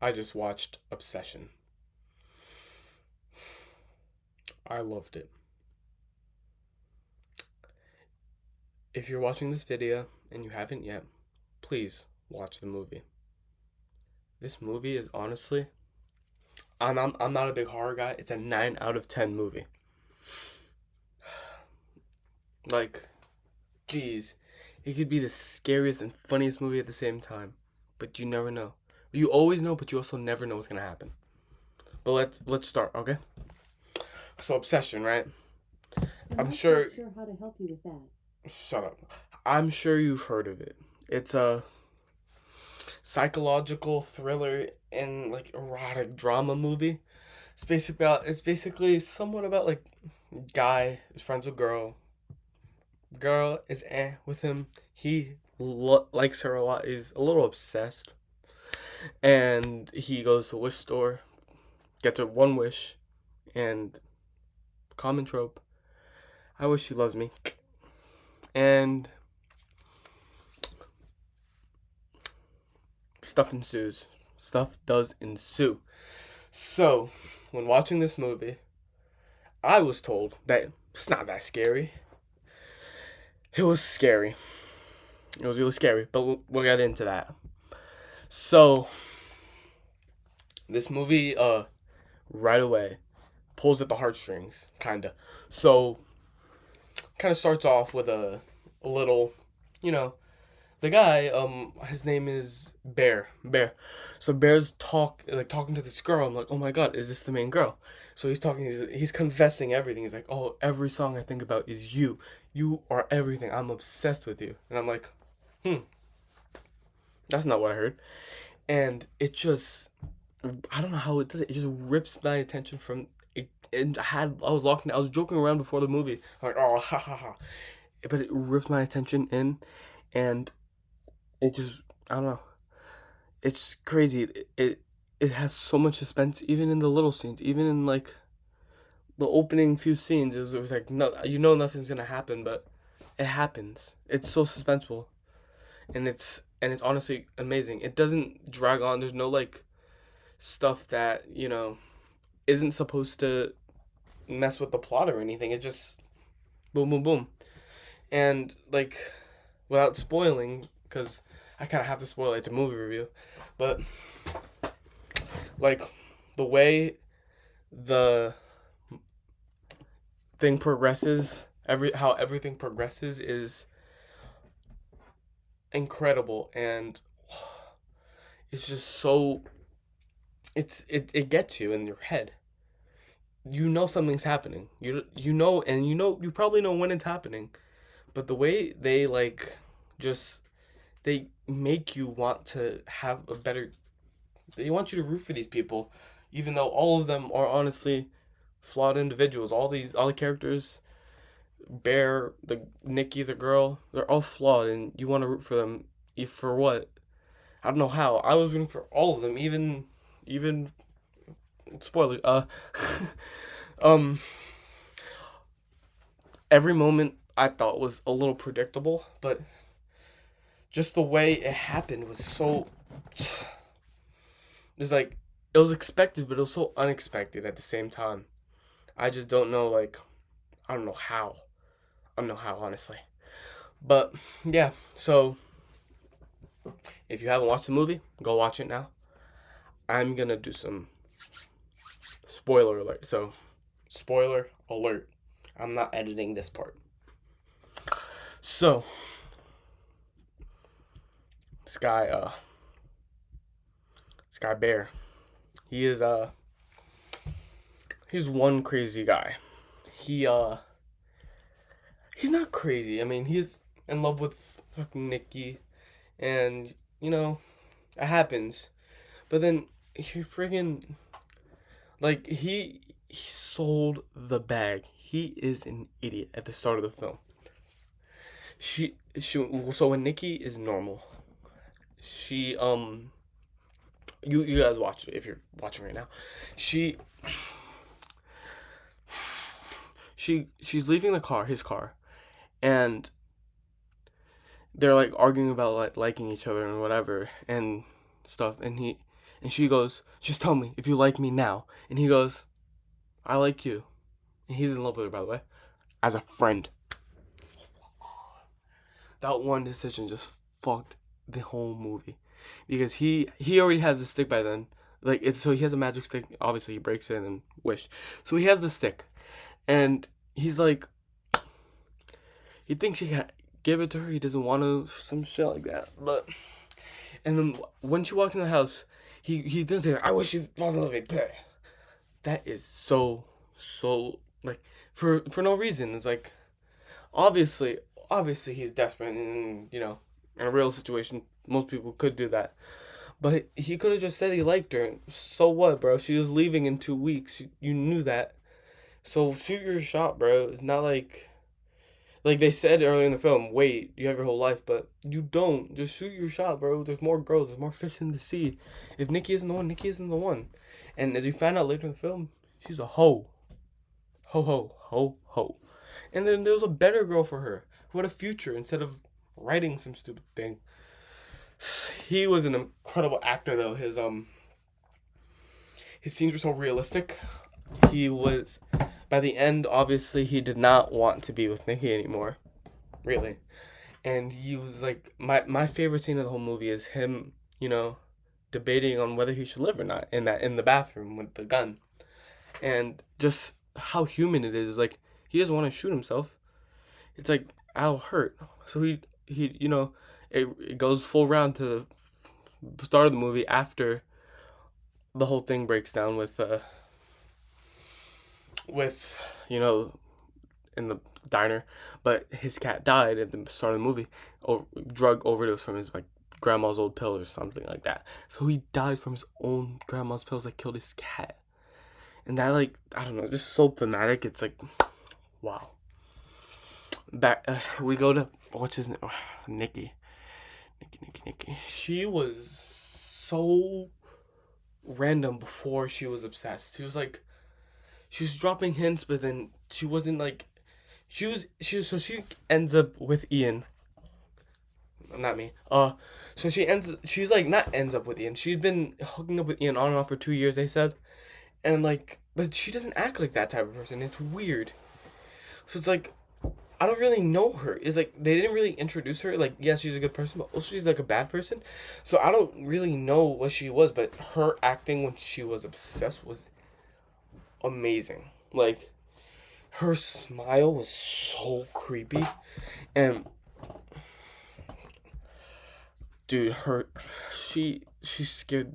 I just watched Obsession. I loved it. If you're watching this video and you haven't yet, please watch the movie. This movie is honestly, I'm not a big horror guy. It's a 9 out of 10 movie. Like, geez, it could be the scariest and funniest movie at the same time, but you never know. You always know, but you also never know what's gonna happen. But let's start, okay? So Obsession, right? I'm I'm not quite sure. sure how to help you with that. Shut up. I'm sure you've heard of it. It's a psychological thriller and like erotic drama movie. It's basically somewhat about like guy is friends with girl. Girl is with him. He likes her a lot. He's a little obsessed, and he goes to a wish store, gets her one wish, and common trope. I wish she loves me, and stuff ensues. Stuff does ensue. So, when watching this movie, I was told that it's not that scary. It was scary. It was really scary, but we'll get into that. So, this movie, right away, pulls at the heartstrings, kinda. So, kind of starts off with a little, you know, the guy, his name is Bear. So Bear's talking to this girl. I'm like, oh my god, is this the main girl? So he's talking. He's confessing everything. He's like, oh, every song I think about is you. You are everything. I'm obsessed with you. And I'm like, hmm, that's not what I heard. And it just, I don't know how it does it. It just rips my attention from it. And I was locked in. I was joking around before the movie. I'm like, oh, ha ha ha. But it ripped my attention in, and it just, I don't know. It's crazy. It has so much suspense, even in the little scenes, even in like the opening few scenes. It was like no, nothing's gonna happen, but it happens. It's so suspenseful, and it's honestly amazing. It doesn't drag on. There's no like stuff that isn't supposed to mess with the plot or anything. It just boom, boom, boom, and like without spoiling, because I kind of have to spoil it. It's a movie review, but like the way the thing progresses, how everything progresses is incredible, and it's just so it gets you in your head. You know something's happening. You probably know when it's happening, but the way they just they make you want to have a better. They want you to root for these people, even though all of them are honestly flawed individuals. All the characters, Bear, the Nikki, the girl, they're all flawed, and you want to root for them. For what? I don't know how. I was rooting for all of them, even spoiler. Um, every moment I thought was a little predictable, but just the way it happened was so. It was like it was expected, but it was so unexpected at the same time. I just don't know, like I don't know how. I don't know how, honestly. But yeah, so if you haven't watched the movie, go watch it now. I'm gonna do some spoiler alert. So, spoiler alert. I'm not editing this part. So, this guy, this guy Bear, he is he's one crazy guy. He he's not crazy. I mean, he's in love with fucking Nikki, and it happens. But then he friggin' like he sold the bag. He is an idiot at the start of the film. She so when Nikki is normal, she you guys watch it if you're watching right now. She she's leaving his car, and they're like arguing about like liking each other and whatever and stuff, and And she goes, just tell me if you like me now. And he goes, I like you. And he's in love with her, by the way, as a friend. That one decision just fucked the whole movie. Because he already has the stick by then. Like, so he has a magic stick. Obviously, he breaks it and wish. So he has the stick. And he's like, he thinks he can give it to her. He doesn't want to, some shit like that. But, and then when she walks in the house, he doesn't say, I wish you wasn't living pay. That is so, like, for no reason. It's like, obviously he's desperate and, you know, in a real situation, most people could do that. But he could have just said he liked her. So what, bro? She was leaving in 2 weeks. You knew that. So shoot your shot, bro. It's not like they said earlier in the film, wait, you have your whole life, but you don't. Just shoot your shot, bro. There's more girls. There's more fish in the sea. If Nikki isn't the one, Nikki isn't the one. And as we find out later in the film, she's a hoe. Ho, ho, ho, ho. And then there was a better girl for her who had a future instead of writing some stupid thing. He was an incredible actor, though. His scenes were so realistic. He was, by the end, obviously, he did not want to be with Nikki anymore. Really. And he was like, my favorite scene of the whole movie is him, you know, debating on whether he should live or not in the bathroom with the gun. And just how human it is. Like, he doesn't want to shoot himself. It's like, I'll hurt. So he you know, it goes full round to the start of the movie after the whole thing breaks down with you know, in the diner, but his cat died at the start of the movie, or drug overdose from his like grandma's old pills or something like that. So he died from his own grandma's pills that killed his cat, and that, like, I don't know, just so thematic. It's like, wow. Back we go to what's his name, Nikki. She was so random before she was obsessed. She was dropping hints, but then she wasn't like, so she ends up with Ian. Not me. So she's like, not ends up with Ian. She'd been hooking up with Ian on and off for 2 years, they said. And like, but she doesn't act like that type of person. It's weird. So it's like, I don't really know her. It's like, they didn't really introduce her. Like, yes, she's a good person, but also she's like a bad person. So I don't really know what she was, but her acting when she was obsessed was amazing. Like, her smile was so creepy. And dude, she scared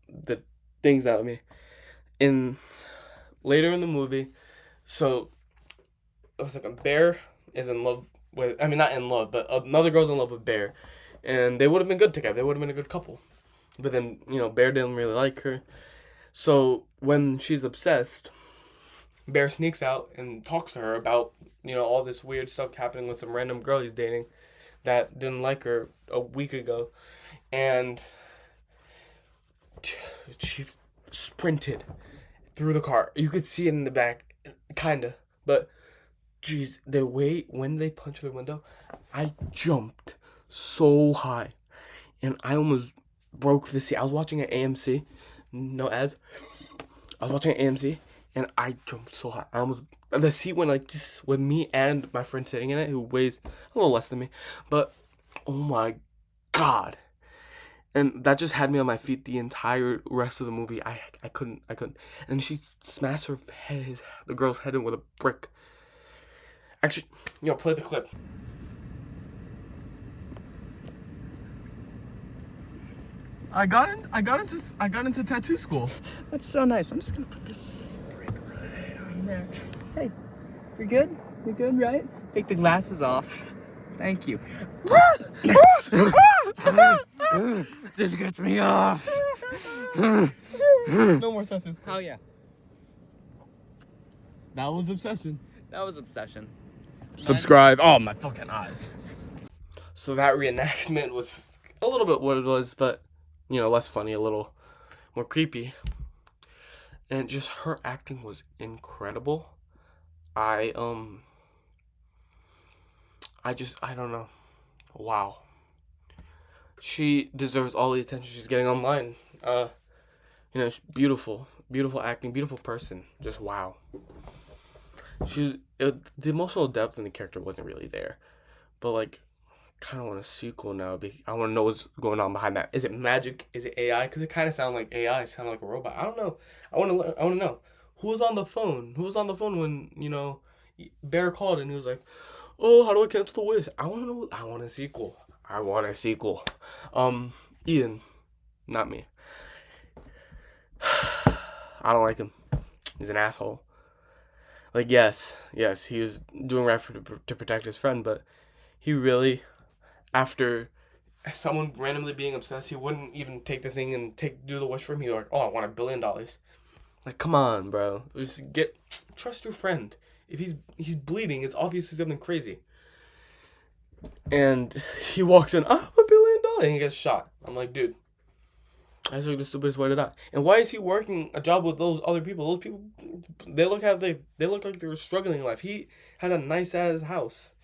the things out of me. Later in the movie, so it was like a Bear is in love with, I mean, not in love, but another girl's in love with Bear, and they would have been good together. They would have been a good couple. But then, you know, Bear didn't really like her. So when she's obsessed, Bear sneaks out and talks to her about, you know, all this weird stuff happening with some random girl he's dating that didn't like her a week ago. And she sprinted through the car. You could see it in the back, kinda. But, jeez, the way when they punched the window, I jumped so high. And I almost broke the seat. I was watching an AMC. No ads. I was watching an AMC. And I jumped so high. The seat went like just with me and my friend sitting in it, who weighs a little less than me. But, oh my God. And that just had me on my feet the entire rest of the movie. I couldn't. And she smashed the girl's head in with a brick. Actually, you know, play the clip. I got into tattoo school. That's so nice. I'm just gonna put this brick right on there. Hey, you're good? You're good, right? Take the glasses off. Thank you. This gets me off. No more tattoos. Hell yeah. That was obsession. That was obsession. Subscribe. Oh, my fucking eyes. So that reenactment was a little bit what it was, but, you know, less funny, a little more creepy. And just her acting was incredible. I don't know. Wow. She deserves all the attention she's getting online. You know, beautiful, beautiful acting, beautiful person. Just wow. The emotional depth in the character wasn't really there, but like, kind of want a sequel now. I want to know what's going on behind that. Is it magic? Is it AI? Because it kind of sounded like AI. It sounded like a robot. I don't know. I want to. I want to know who was on the phone. Who was on the phone when Bear called and he was like, "Oh, how do I cancel the wish?" I want to know. I want a sequel. I want a sequel. Ian, not me. I don't like him. He's an asshole. Like, yes, he was doing right to protect his friend, but he really, after someone randomly being obsessed, he wouldn't even take the thing and do the wish for him. He was like, "Oh, I want $1 billion." Like, come on, bro. Just trust your friend. If he's bleeding, it's obviously something crazy. And he walks in, "I have $1 billion," and he gets shot. I'm like, dude, that's like the stupidest way to die. And why is he working a job with those other people? Those people, they look like they were struggling in life. He had a nice ass house.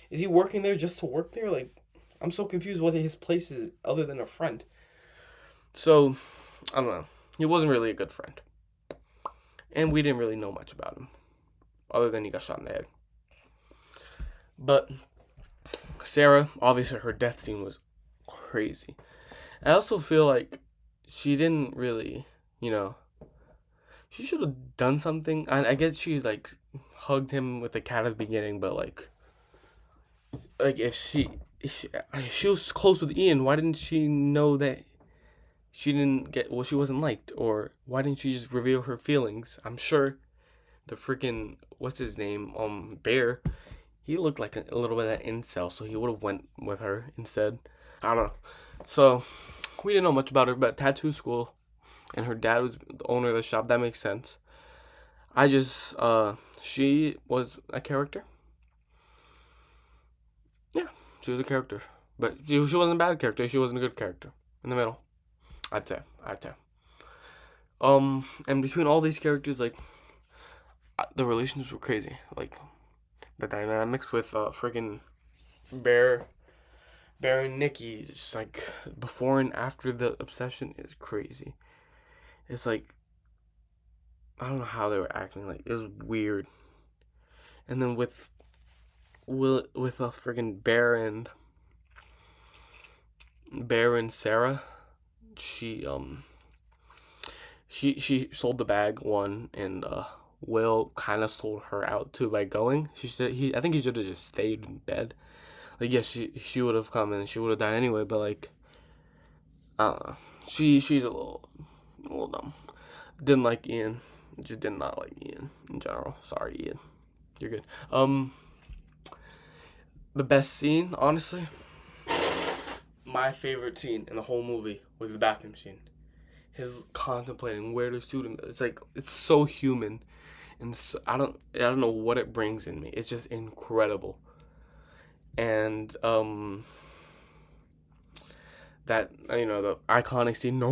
Is he working there just to work there? Like, I'm so confused what his place is other than a friend. So, I don't know. He wasn't really a good friend. And we didn't really know much about him, other than he got shot in the head. But Sarah, obviously her death scene was crazy. I also feel like she didn't really, she should have done something. I guess she, like, hugged him with the cat at the beginning, but, like if she was close with Ian, why didn't she know that she wasn't liked? Or why didn't she just reveal her feelings? I'm sure the freaking, what's his name, Bear, he looked like a little bit of an incel, so he would have went with her instead. I don't know. So, we didn't know much about her, but tattoo school, and her dad was the owner of the shop. That makes sense. She was a character. Yeah, she was a character. But she wasn't a bad character. She wasn't a good character. In the middle. I'd say. And between all these characters, like, the relationships were crazy. Like, the dynamics with freaking Bear and Nikki, just like before and after the obsession is crazy. It's like, I don't know how they were acting. Like, it was weird. And then with a freaking Bear and Sarah, she sold the bag one, and Will kind of sold her out too by going. I think he should have just stayed in bed. Like, yes, she would have come and she would have died anyway, but like, I don't know. She's a little dumb. Didn't like Ian. Just did not like Ian in general. Sorry, Ian. You're good. The best scene, honestly, my favorite scene in the whole movie was the bathroom scene. His contemplating where to shoot him. It's like, it's so human, and so, I don't know what it brings in me. It's just incredible. And that, the iconic scene, no,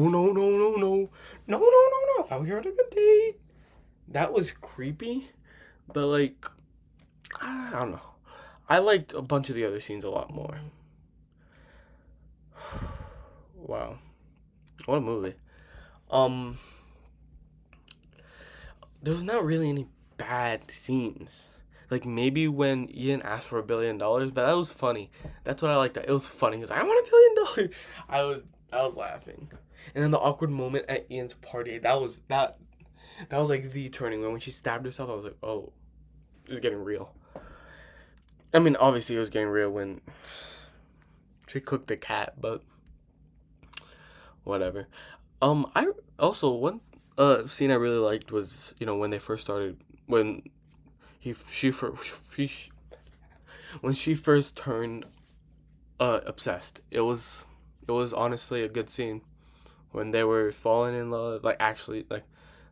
thought we were on a good date. That was creepy, but like, I don't know. I liked a bunch of the other scenes a lot more. Wow, what a movie. There's not really any bad scenes. Like, maybe when Ian asked for $1 billion, but that was funny. That's what I liked. It was funny. He was like, "I want $1 billion." I was laughing. And then the awkward moment at Ian's party, that was like the turning point. When she stabbed herself, I was like, oh, it's getting real. I mean, obviously it was getting real when she cooked the cat, but whatever. I also, one scene I really liked was, when they first started, when when she first turned obsessed. It was honestly a good scene when they were falling in love, like, actually, like,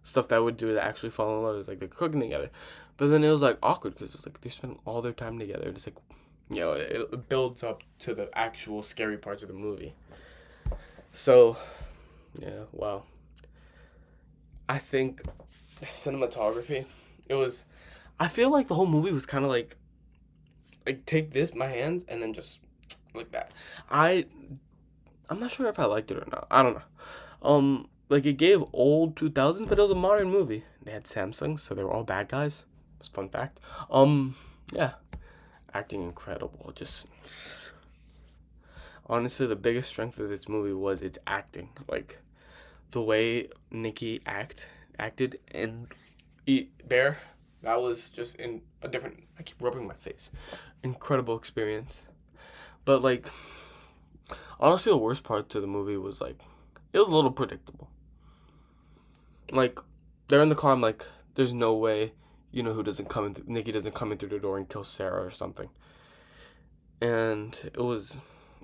stuff that would do to actually fall in love is like they're cooking together. But then it was like awkward because it's like they're spending all their time together. It's like, it builds up to the actual scary parts of the movie. So, yeah, wow. I think cinematography, I feel like the whole movie was kind of like take this, my hands, and then just like that. I'm not sure if I liked it or not. I don't know. like, it gave old 2000s, but it was a modern movie. They had Samsung, so they were all bad guys. That's a fun fact. Yeah, acting incredible. Just honestly, the biggest strength of this movie was its acting. Like, the way Nikki acted in Eat Bear, that was just in a different. I keep rubbing my face. Incredible experience. But, like, honestly, the worst part to the movie was, like, it was a little predictable. Like, they're in the car. I'm like, there's no way, who doesn't come in. Nikki doesn't come in through the door and kill Sarah or something. And it was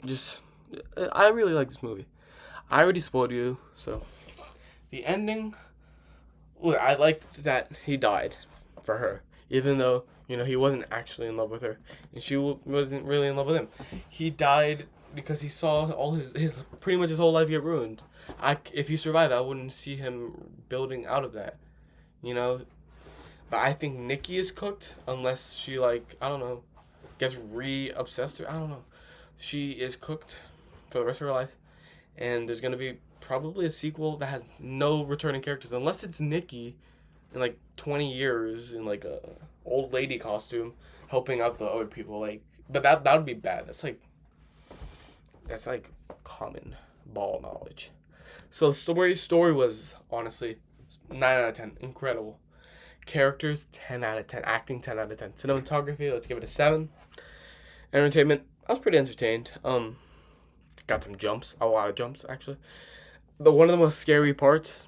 just. I really like this movie. I already spoiled you, so. The ending. Well, I liked that he died for her, even though he wasn't actually in love with her, and she wasn't really in love with him. He died because he saw all his pretty much his whole life get ruined. If he survived, I wouldn't see him building out of that, But I think Nikki is cooked unless she, like, I don't know, gets re-obsessed or I don't know. She is cooked for the rest of her life, and there's gonna be probably a sequel that has no returning characters unless it's Nikki in like 20 years in like a old lady costume helping out the other people, like, but that would be bad. That's like common ball knowledge. So story was honestly 9 out of 10. Incredible. Characters 10 out of 10. Acting 10 out of 10. Cinematography, let's give it a 7. Entertainment, I was pretty entertained. Got some jumps, a lot of jumps actually. One of the most scary parts,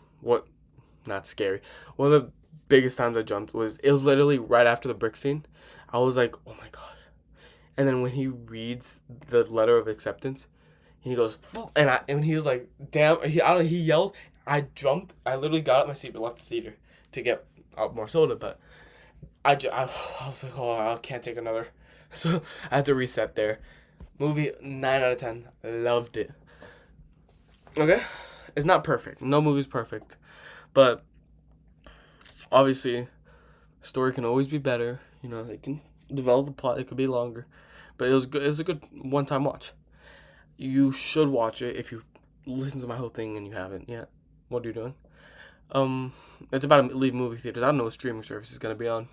not scary, one of the biggest times I jumped it was literally right after the brick scene. I was like, oh my god. And then when he reads the letter of acceptance, he goes, and he was like, damn, he yelled. I jumped. I literally got up my seat but left the theater to get out more soda, but I was like, oh, I can't take another. So I had to reset there. Movie 9 out of 10. Loved it. Okay? It's not perfect. No movie's perfect. But obviously, story can always be better. They can develop the plot. It could be longer. But it was good. It was a good one-time watch. You should watch it if you listen to my whole thing and you haven't yet. What are you doing? It's about to leave movie theaters. I don't know what streaming service is going to be on.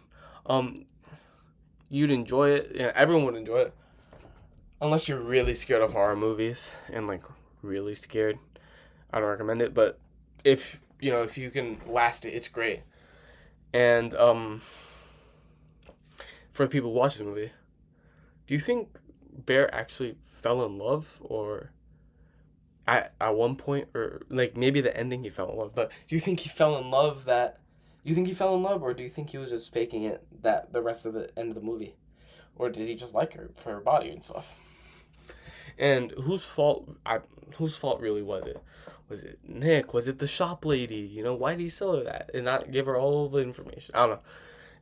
You'd enjoy it. Yeah, everyone would enjoy it. Unless you're really scared of horror movies and, like, really scared. I don't recommend it, but if you can last it, it's great. And for the people who watch the movie, do you think Bear actually fell in love, or at one point, or like maybe the ending he fell in love? But do you think he fell in love or do you think he was just faking it that the rest of the end of the movie, or did he just like her for her body and stuff? And whose fault really was it? Was it Nick? Was it the shop lady? Why did he sell her that and not give her all the information? I don't know.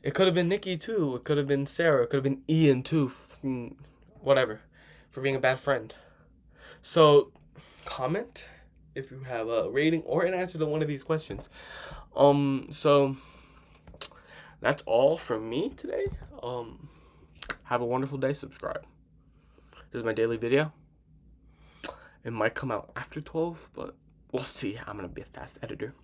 It could have been Nikki too. It could have been Sarah. It could have been Ian too. Whatever. For being a bad friend. So, comment if you have a rating or an answer to one of these questions. So that's all from me today. Have a wonderful day. Subscribe. This is my daily video. It might come out after 12, but we'll see. I'm going to be a fast editor.